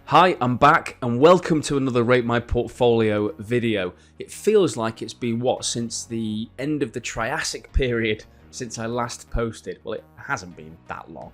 Hi, I'm back and welcome to another Rate My Portfolio video. It feels like it's been, since the end of the Triassic period since I last posted. Well, it hasn't been that long,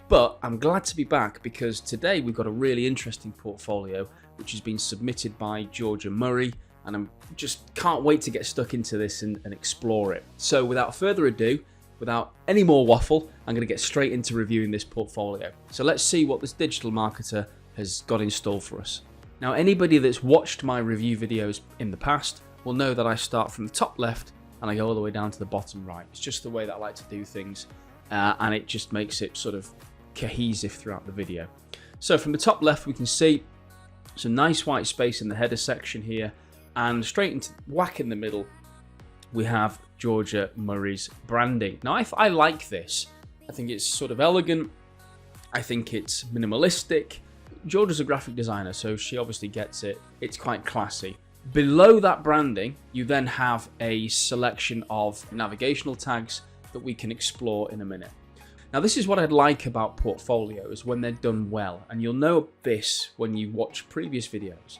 but I'm glad to be back because today we've got a really interesting portfolio which has been submitted by Georgia Murray, and I'm just can't wait to get stuck into this and explore it. So without further ado, without any more waffle, I'm going to get straight into reviewing this portfolio. So let's see what this digital marketer has got in store for us. Now, anybody that's watched my review videos in the past will know that I start from the top left and I go all the way down to the bottom right. It's just the way that I like to do things, and it just makes it sort of cohesive throughout the video. So from the top left, we can see some nice white space in the header section here, and straight into whack in the middle, we have Georgia Murray's branding. Now, I like this. I think it's sort of elegant. I think it's minimalistic. Georgia's a graphic designer, so she obviously gets it. It's quite classy. Below that branding, you then have a selection of navigational tags that we can explore in a minute. Now, this is what I'd like about portfolios when they're done well, and you'll know this when you watch previous videos,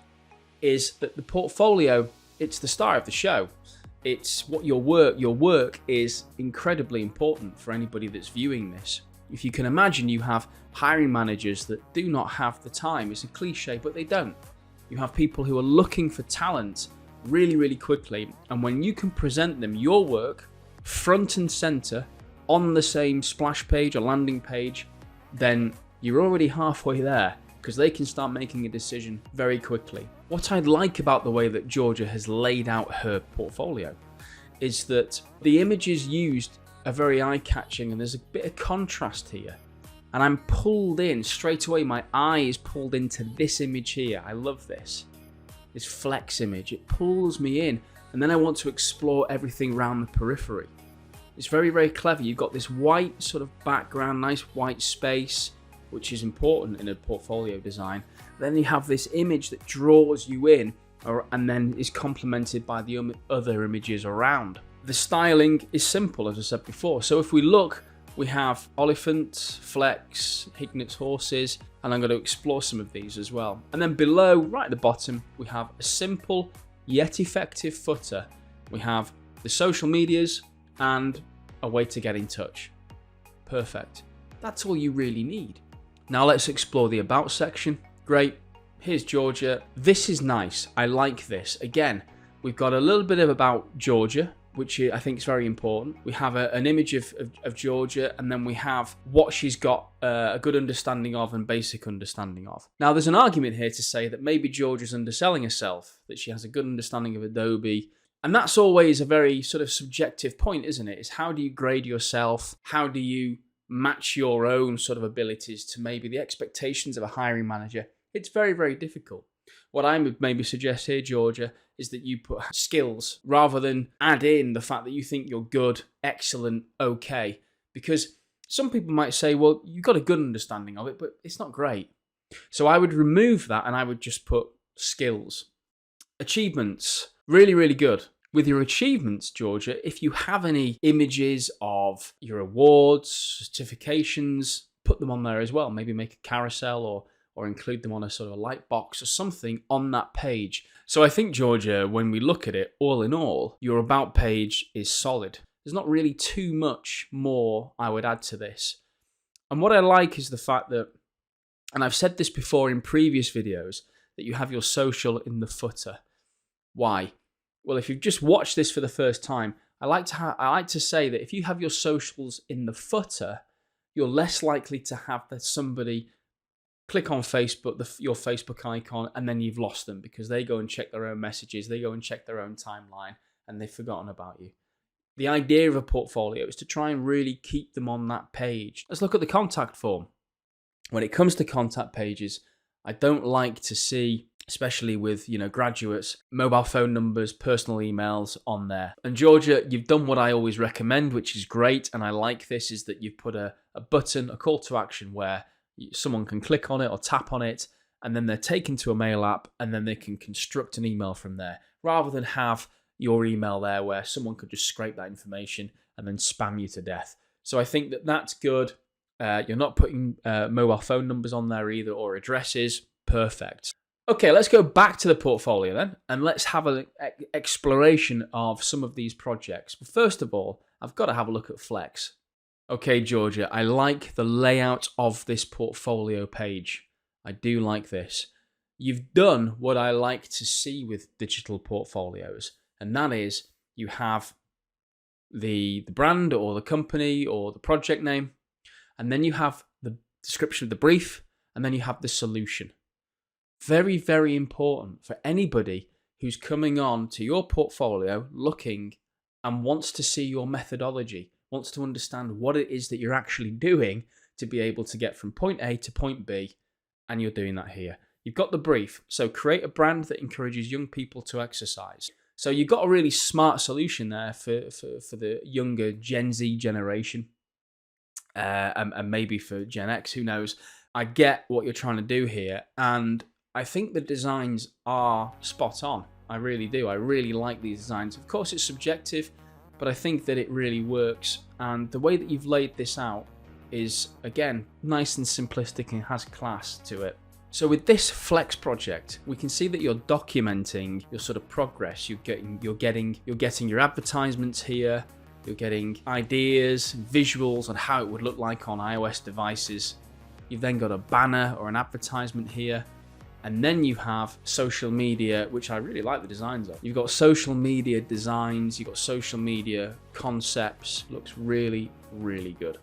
is that the portfolio, it's the star of the show. It's what your work is incredibly important for anybody that's viewing this. If you can imagine, you have hiring managers that do not have the time. It's a cliche, but they don't. You have people who are looking for talent really, really quickly. And when you can present them your work front and center on the same splash page or landing page, then you're already halfway there because they can start making a decision very quickly. What I'd like about the way that Georgia has laid out her portfolio is that the images used are very eye-catching, and there's a bit of contrast here, and I'm pulled in straight away. My eye is pulled into this image here. I love this flex image. It pulls me in, and then I want to explore everything around the periphery. It's very, very clever. You've got this white sort of background, nice white space, which is important in a portfolio design. Then you have this image that draws you in, and then is complemented by the other images around. The styling is simple, as I said before. So if we look, we have Oliphant, Flex, Hignet's horses, and I'm going to explore some of these as well. And then below, right at the bottom, we have a simple yet effective footer. We have the social medias and a way to get in touch. Perfect. That's all you really need. Now let's explore the about section. Great. Here's Georgia. This is nice. I like this. Again, we've got a little bit of about Georgia, which I think is very important. We have an image of Georgia, and then we have what she's got a good understanding of and basic understanding of. Now, there's an argument here to say that maybe Georgia's underselling herself, that she has a good understanding of Adobe. And that's always a very sort of subjective point, isn't it? Is how do you grade yourself? How do you match your own sort of abilities to maybe the expectations of a hiring manager? It's very, very difficult. What I would maybe suggest here, Georgia, is that you put skills rather than add in the fact that you think you're good, excellent, okay. Because some people might say, well, you've got a good understanding of it, but it's not great. So I would remove that and I would just put skills. Achievements, really, really good. With your achievements, Georgia, if you have any images of your awards, certifications, put them on there as well. Maybe make a carousel or include them on a sort of a light box or something on that page. So I think, Georgia, when we look at it, all in all, your about page is solid. There's not really too much more I would add to this. And what I like is the fact that, and I've said this before in previous videos, that you have your social in the footer. Why? Well, if you've just watched this for the first time, I like to say that if you have your socials in the footer, you're less likely to have that somebody click on Facebook, your Facebook icon, and then you've lost them because they go and check their own messages, they go and check their own timeline, and they've forgotten about you. The idea of a portfolio is to try and really keep them on that page. Let's look at the contact form. When it comes to contact pages, I don't like to see, especially with graduates, mobile phone numbers, personal emails on there. And Georgia, you've done what I always recommend, which is great, and I like this, is that you've put a button, a call to action where someone can click on it or tap on it, and then they're taken to a mail app, and then they can construct an email from there, rather than have your email there where someone could just scrape that information and then spam you to death. So I think that that's good. You're not putting mobile phone numbers on there either, or addresses. perfect. Okay, let's go back to the portfolio then, and let's have an exploration of some of these projects. But first of all, I've got to have a look at Flex. Okay, Georgia, I like the layout of this portfolio page. I do like this. You've done what I like to see with digital portfolios, and that is you have the brand or the company or the project name, and then you have the description of the brief, and then you have the solution. Very, very important for anybody who's coming on to your portfolio looking and wants to see your methodology, wants to understand what it is that you're actually doing to be able to get from point A to point B, and you're doing that here. You've got the brief, so create a brand that encourages young people to exercise. So you've got a really smart solution there for the younger Gen Z generation, and maybe for Gen X, who knows. I get what you're trying to do here, and I think the designs are spot on. I really do. I really like these designs. Of course, it's subjective, but I think that it really works. And the way that you've laid this out is, again, nice and simplistic and has class to it. So with this Flex project, we can see that you're documenting your sort of progress. You're getting your advertisements here. You're getting ideas, visuals on how it would look like on iOS devices. You've then got a banner or an advertisement here. And then you have social media, which I really like the designs of. You've got social media designs, you've got social media concepts. Looks really, really good.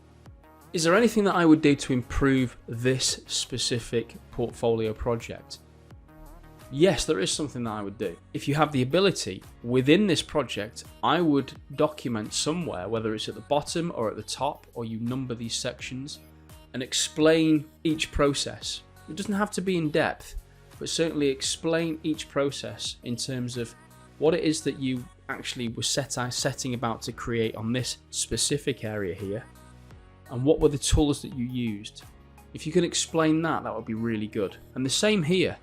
Is there anything that I would do to improve this specific portfolio project? Yes, there is something that I would do. If you have the ability within this project, I would document somewhere, whether it's at the bottom or at the top, or you number these sections and explain each process. It doesn't have to be in depth, but certainly explain each process in terms of what it is that you actually were setting about to create on this specific area here, and what were the tools that you used. If you can explain that, that would be really good. And the same here.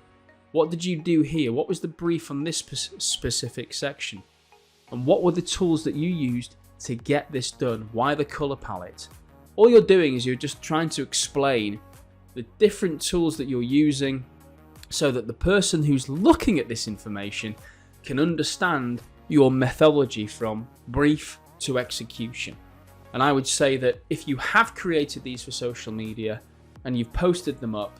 What did you do here? What was the brief on this specific section? And what were the tools that you used to get this done? Why the color palette? All you're doing is you're just trying to explain the different tools that you're using, so that the person who's looking at this information can understand your methodology from brief to execution. And I would say that if you have created these for social media and you've posted them up,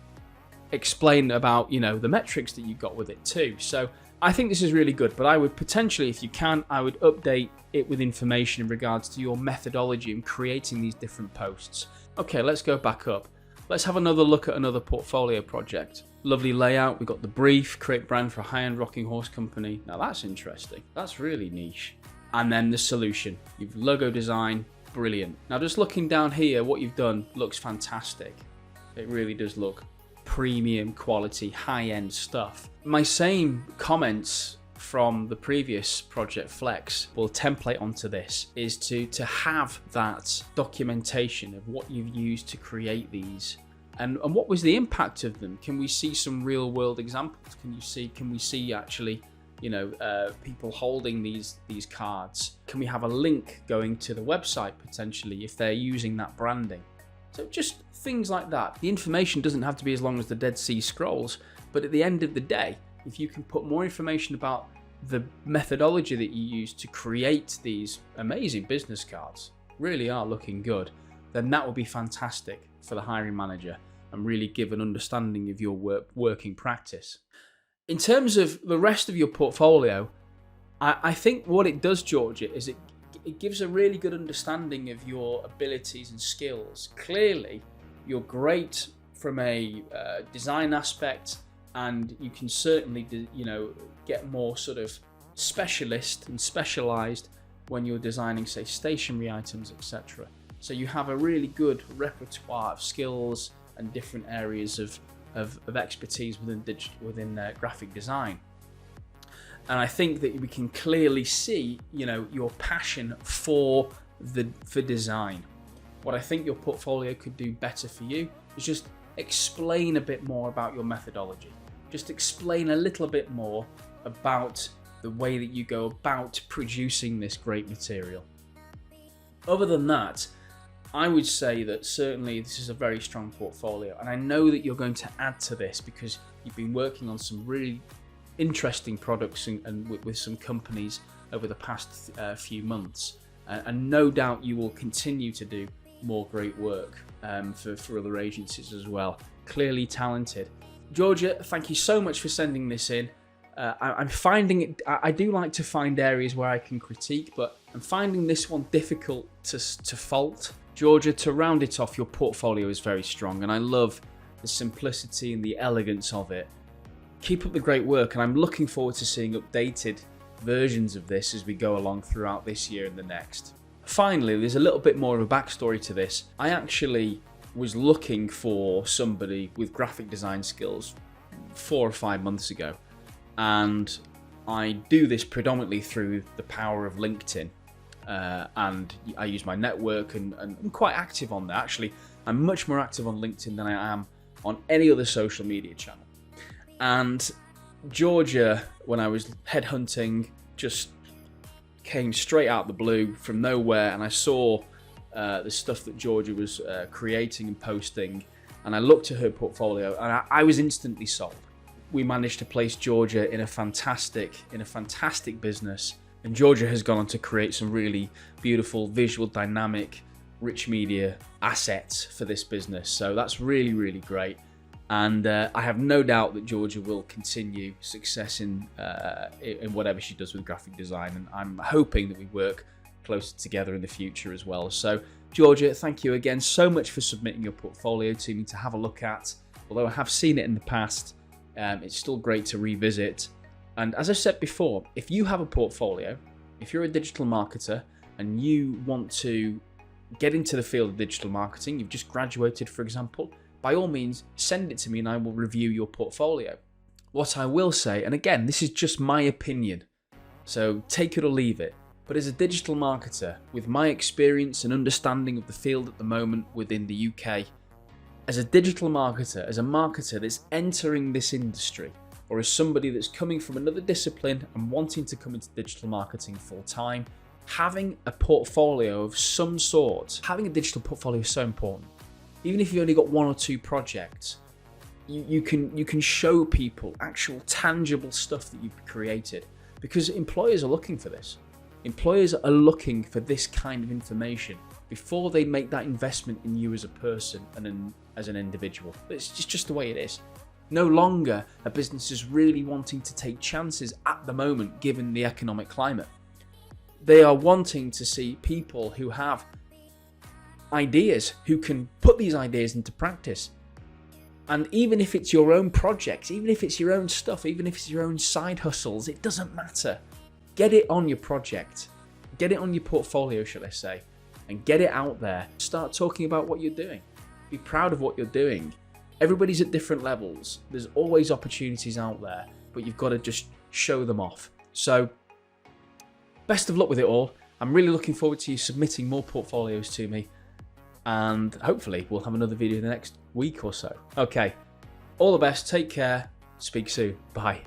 explain about, the metrics that you got with it too. So I think this is really good, but I would potentially, if you can, I would update it with information in regards to your methodology in creating these different posts. Okay, let's go back up. Let's have another look at another portfolio project. Lovely layout. We've got the brief, create brand for a high-end rocking horse company. Now that's interesting. That's really niche. And then the solution. You've logo design, brilliant. Now just looking down here, what you've done looks fantastic. It really does look premium quality, high-end stuff. My same comments from the previous project Flex will template onto this, is to have that documentation of what you've used to create these, and what was the impact of them. Can we see some real world examples? Can we see actually people holding these cards? Can we have a link going to the website potentially if they're using that branding? So just things like that. The information doesn't have to be as long as the Dead Sea Scrolls, but at the end of the day, if you can put more information about the methodology that you use to create these amazing business cards, really are looking good, then that will be fantastic for the hiring manager and really give an understanding of your working practice. In terms of the rest of your portfolio, I think what it does, Georgia, is it gives a really good understanding of your abilities and skills. Clearly, you're great from a design aspect, and you can certainly get more sort of specialist and specialized when you're designing, say, stationery items, etc. So you have a really good repertoire of skills and different areas of expertise within graphic design. And I think that we can clearly see, your passion for design. What I think your portfolio could do better for you is just explain a bit more about your methodology. Just explain a little bit more about the way that you go about producing this great material. Other than that, I would say that certainly this is a very strong portfolio, and I know that you're going to add to this because you've been working on some really interesting products and with some companies over the past few months, and no doubt you will continue to do more great work for other agencies as well. Clearly talented. Georgia, thank you so much for sending this in. I'm finding it, I do like to find areas where I can critique, but I'm finding this one difficult to fault. Georgia, to round it off, your portfolio is very strong, and I love the simplicity and the elegance of it. Keep up the great work, and I'm looking forward to seeing updated versions of this as we go along throughout this year and the next. Finally, there's a little bit more of a backstory to this. I actually was looking for somebody with graphic design skills 4 or 5 months ago, and I do this predominantly through the power of LinkedIn, and I use my network, and I'm quite active on that. Actually, I'm much more active on LinkedIn than I am on any other social media channel. And Georgia, when I was headhunting, just came straight out the blue from nowhere, and I saw the stuff that Georgia was creating and posting, and I looked at her portfolio, and I was instantly sold. We managed to place Georgia in a fantastic business, and Georgia has gone on to create some really beautiful, visual, dynamic, rich media assets for this business. So that's really, really great. And I have no doubt that Georgia will continue success in whatever she does with graphic design, and I'm hoping that we work closer together in the future as well. So Georgia, thank you again so much for submitting your portfolio to me to have a look at. Although I have seen it in the past, it's still great to revisit. And as I said before, if you have a portfolio, if you're a digital marketer and you want to get into the field of digital marketing, you've just graduated, for example, by all means, send it to me and I will review your portfolio. What I will say, and again, this is just my opinion, so take it or leave it, but as a digital marketer, with my experience and understanding of the field at the moment within the UK, as a digital marketer, as a marketer that's entering this industry, or as somebody that's coming from another discipline and wanting to come into digital marketing full time, having a portfolio of some sort, having a digital portfolio is so important. Even if you've only got 1 or 2 projects, you can show people actual tangible stuff that you've created, because employers are looking for this. Employers are looking for this kind of information before they make that investment in you as a person and as an individual. It's just the way it is. No longer are businesses really wanting to take chances at the moment, given the economic climate. They are wanting to see people who have ideas, who can put these ideas into practice. And even if it's your own projects, even if it's your own stuff, even if it's your own side hustles, it doesn't matter. Get it on your project, get it on your portfolio, shall I say, and get it out there. Start talking about what you're doing. Be proud of what you're doing. Everybody's at different levels. There's always opportunities out there, but you've got to just show them off. So, best of luck with it all. I'm really looking forward to you submitting more portfolios to me, and hopefully we'll have another video in the next week or so. Okay, all the best, take care, speak soon, bye.